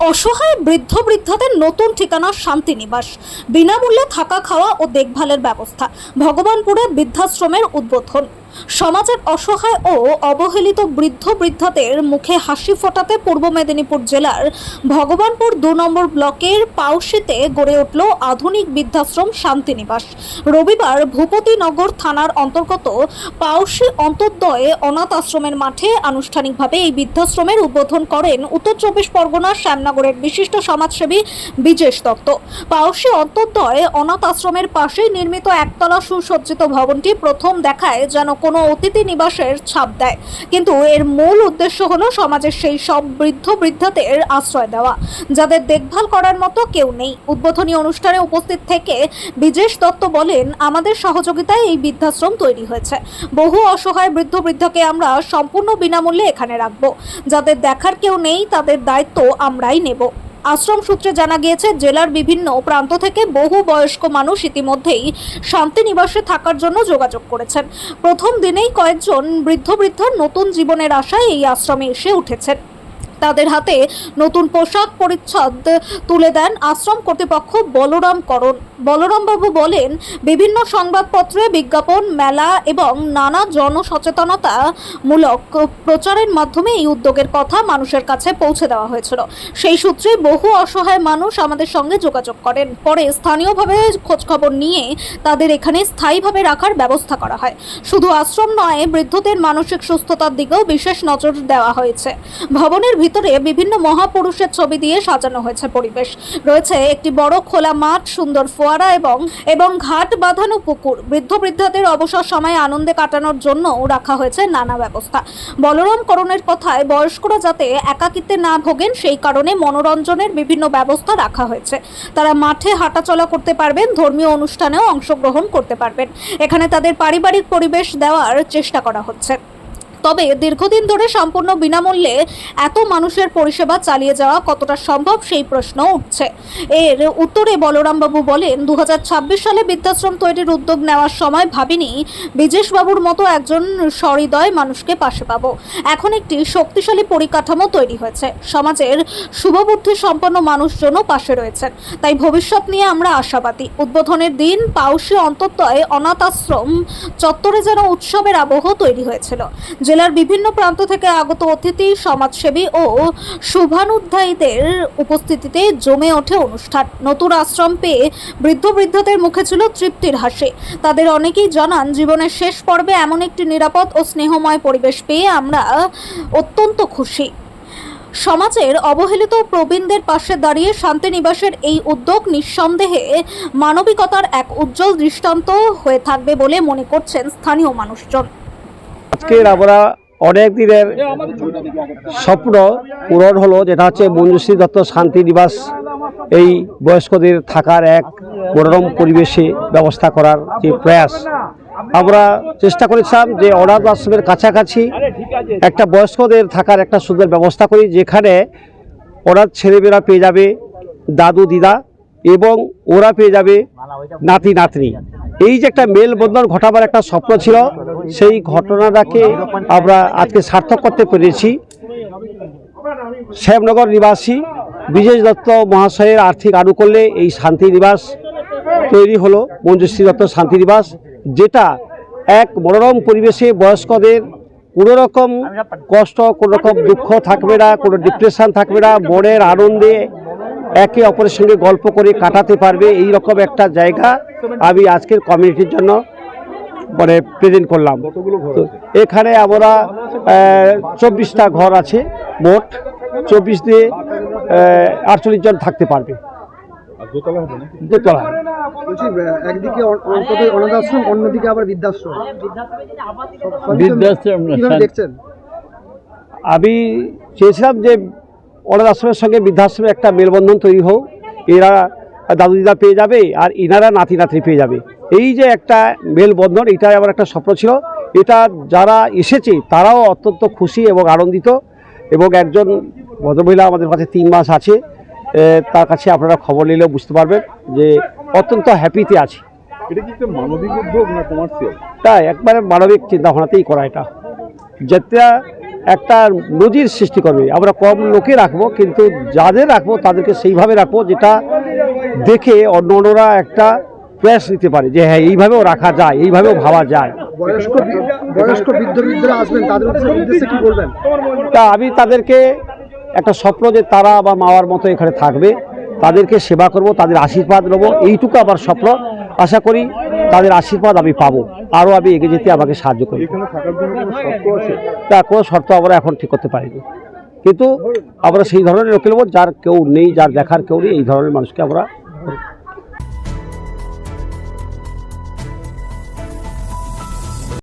অসহায় বৃদ্ধ বৃদ্ধাদের নতুন ঠিকানা শান্তিনিবাস, বিনামূল্যে থাকা খাওয়া ও দেখভালের ব্যবস্থা। ভগবানপুরে বৃদ্ধাশ্রমের উদ্বোধন। সমাজের অসহায় ও অবহেলিত বৃদ্ধ বৃদ্ধাদের মুখে হাসি ফোটাতে পূর্ব মেদিনীপুর জেলার ভগবানপুর 2 নম্বর ব্লকের পাউশিতে গড়ে উঠল আধুনিক বৃদ্ধাশ্রম শান্তিনিবাস। রবিবার ভূপতিনগর থানার অন্তর্গত পাউশি অন্তর্দয়ে অনাথ আশ্রমের মাঠে আনুষ্ঠানিকভাবে এই বৃদ্ধাশ্রমের উদ্বোধন করেন উত্তর 24 পরগনার শ্যামনগরের বিশিষ্ট সমাজসেবী বিজেশ দত্ত। পাউশি অন্তর্দয়ে অনাথ আশ্রমের পাশেই নির্মিত একতলা সুসজ্জিত ভবনটি প্রথম দেখায় যেন কোনো অতিথি নিবাসের ছাপ দেয়, কিন্তু এর মূল উদ্দেশ্য হলো সমাজের সেই সব বৃদ্ধ বৃদ্ধাদের আশ্রয় দেওয়া যাদের দেখভাল করার মতো কেউ নেই। উদ্বোধনী অনুষ্ঠানে উপস্থিত থেকে বিজেশ দত্ত বলেন, আমাদের সহযোগিতায় এই বৃদ্ধাশ্রম তৈরি হয়েছে। বহু অসহায় বৃদ্ধ বৃদ্ধাকে আমরা সম্পূর্ণ বিনামূল্যে এখানে রাখবো। যাদের দেখার কেউ নেই তাদের দায়িত্ব আমরাই নেব। আশ্রম সূত্রে জানা গিয়েছে, জেলার বিভিন্ন প্রান্ত থেকে বহু বয়স্ক মানুষ ইতিমধ্যেই শান্তিনিবাসে থাকার জন্য যোগাযোগ করেছেন। প্রথম দিনেই কয়েকজন বৃদ্ধ বৃদ্ধার নতুন জীবনের আশায় এই আশ্রমে এসে উঠেছেন। তাদের হাতে নতুন পোশাক পরিচ্ছদ তুলে দেন আশ্রম কর্তৃপক্ষ বলরামবাবু বলেন, বিভিন্ন সংবাদপত্রে বিজ্ঞাপন, মেলা এবং নানা জনসচেতনতামূলক প্রচারের মাধ্যমে এই উদ্যোগের কথা মানুষের কাছে পৌঁছে দেওয়া হয়েছিল। সেই সূত্রে বহু অসহায় মানুষ আমাদের সঙ্গে যোগাযোগ করেন। পরে স্থানীয়ভাবে খোঁজখবর নিয়ে তাদের এখানে স্থায়ীভাবে রাখার ব্যবস্থা করা হয়। শুধু আশ্রম নয়, বৃদ্ধদের মানসিক সুস্থতার দিকেও বিশেষ নজর দেওয়া হয়েছে। ভবনের ভিতরে বিভিন্ন মহাপুরুষের ছবি দিয়ে সাজানো হয়েছে পরিবেশ। রয়েছে একটি বড় খোলা মাঠ, সুন্দর ফোয়ারা এবং ঘাট বাঁধানো পুকুর। বৃদ্ধ বৃদ্ধাদের অবসর সময় আনন্দে কাটানোর জন্য রাখা হয়েছে নানা ব্যবস্থা। বলরাম করণের কথায়, বয়স্করা যাতে একাকিত্বে না ভোগেন সেই কারণে মনোরঞ্জনের বিভিন্ন ব্যবস্থা রাখা হয়েছে। তারা মাঠে হাঁটাচলা করতে পারবেন, ধর্মীয় অনুষ্ঠানেও অংশগ্রহণ করতে পারবেন। এখানে তাদের পারিবারিক পরিবেশ দেওয়ার চেষ্টা করা হচ্ছে। তবে দীর্ঘদিন ধরে সম্পূর্ণ বিনামূল্যে এত মানুষের পরিষেবা চালিয়ে যাওয়া কতটা সম্ভব সেই প্রশ্ন উঠছে। এর উত্তরে বলরামবাবু বলেন, 2026 সালে বৃদ্ধাশ্রম তৈরির উদ্যোগ নেওয়ার সময় ভাবিনি বিজেশবাবুর মতো একজন সহৃদয় মানুষকে পাশে পাবো। এখন একটি শক্তিশালী পরিকাঠামো তৈরি হয়েছে, সমাজের শুভবুদ্ধি সম্পন্ন মানুষজনও পাশে রয়েছেন। তাই ভবিষ্যৎ নিয়ে আমরা আশাবাদী। উদ্বোধনের দিন পাউশি অন্তর্দয়ে অনাথ আশ্রম চত্বরে যেন উৎসবের আবহ তৈরি হয়েছিল। জেলার বিভিন্ন প্রান্ত থেকে আগত অতিথি, সমাজসেবী ও শুভানুধ্যায়ীদের উপস্থিতিতে জমে ওঠে অনুষ্ঠান। নতুন আশ্রম পেয়ে বৃদ্ধ বৃদ্ধাদের মুখে ছিল তৃপ্তির হাসি। তাদের অনেকেই জানান, জীবনের শেষ পর্বে এমন একটি নিরাপদ ও স্নেহময় পরিবেশ পেয়ে আমরা অত্যন্ত খুশি। সমাজের অবহেলিত প্রবীণদের পাশে দাঁড়িয়ে শান্তিনিবাসের এই উদ্যোগ নিঃসন্দেহে মানবিকতার এক উজ্জ্বল দৃষ্টান্ত হয়ে থাকবে বলে মনে করছেন স্থানীয় মানুষজন। আজকের আমরা অনেক দিনের স্বপ্ন পূরণ হলো, যেটা হচ্ছে মঞ্জুশ্রী দত্ত শান্তিনিবাস। এই বয়স্কদের থাকার এক মনোরম পরিবেশে ব্যবস্থা করার যে প্রয়াস, আমরা চেষ্টা করেছিলাম যে অনাথ আশ্রমের কাছাকাছি একটা বয়স্কদের থাকার একটা সুন্দর ব্যবস্থা করি, যেখানে অনাথ ছেলেমেয়েরা পেয়ে যাবে দাদু দিদা এবং ওরা পেয়ে যাবে নাতি নাতনি। এই যে একটা মেলবন্ধন ঘটাবার একটা স্বপ্ন ছিল, সেই ঘটনাটাকে আমরা আজকে সার্থক করতে পেরেছি। শ্যামনগর নিবাসী বিজেশ দত্ত মহাশয়ের আর্থিক আনুকূল্যে এই শান্তিনিবাস তৈরি হলো, মঞ্জুশ্রী দত্ত শান্তিনিবাস, যেটা এক মনোরম পরিবেশে বয়স্কদের কোনো রকম কষ্ট, কোনো রকম দুঃখ থাকবে না, কোনো ডিপ্রেশন থাকবে না, মনের আনন্দে একে অপরের সঙ্গে গল্প করে কাটাতে পারবে। এই রকম একটা জায়গা আমি আজকের কমিউনিটির জন্য প্রেজেন্ট করলাম। এখানে আমরা 24টা ঘর আছে, মোট 24 দিয়ে 48 জন থাকতে পারবে। দোতলা। একদিকে অনাথ আশ্রম, অন্যদিকে আবার বৃদ্ধাশ্রম। দেখছেন, আমি চেয়েছিলাম যে অনাথ আশ্রমের সঙ্গে বৃদ্ধাশ্রমের একটা মেলবন্ধন তৈরি হোক। এরা দাদু দিদা পেয়ে যাবে আর ইনারা নাতি নাতনি পেয়ে যাবে। এই যে একটা মেলবন্ধন, এটাই আমার একটা স্বপ্ন ছিল। এটা যারা এসেছে তারাও অত্যন্ত খুশি এবং আনন্দিত। এবং একজন ভদ্রমহিলা আমাদের কাছে 3 মাস আছে, তার কাছে আপনারা খবর নিলেও বুঝতে পারবেন যে অত্যন্ত হ্যাপিতে আছে। এটা কি একটা মানবিক উদ্যোগ না কমার্শিয়াল? তাই একবারে মানবিক চিন্তাভাবনাতেই করা এটা, যাতে একটা নজির সৃষ্টি করবে। আমরা কম লোকে রাখবো, কিন্তু যাদের রাখবো তাদেরকে সেইভাবে রাখবো যেটা দেখে অন্যরা একটা প্রয়াস নিতে পারে যে হ্যাঁ এইভাবেও রাখা যায়, এইভাবেও ভাবা যায়। বয়স্ক বৃদ্ধরা আসবেন, তাদের উদ্দেশ্যে কি বলবেন? তা আমি তাদেরকে একটা স্বপ্ন যে তারা আমার মাওয়ার মতো এখানে থাকবে, তাদেরকে সেবা করব, তাদের আশীর্বাদ নেবো, এইটুকু আমার স্বপ্ন। আশা করি তাদের আশীর্বাদ আমি পাবো, আরও আমি এগিয়ে যেতে আমাকে সাহায্য করবে। তা কোনো শর্ত আমরা এখন ঠিক করতে পারিনি, কিন্তু আমরা সেই ধরনের লোক নেব যার কেউ নেই, যার দেখার কেউ নেই, এই ধরনের মানুষকে আমরা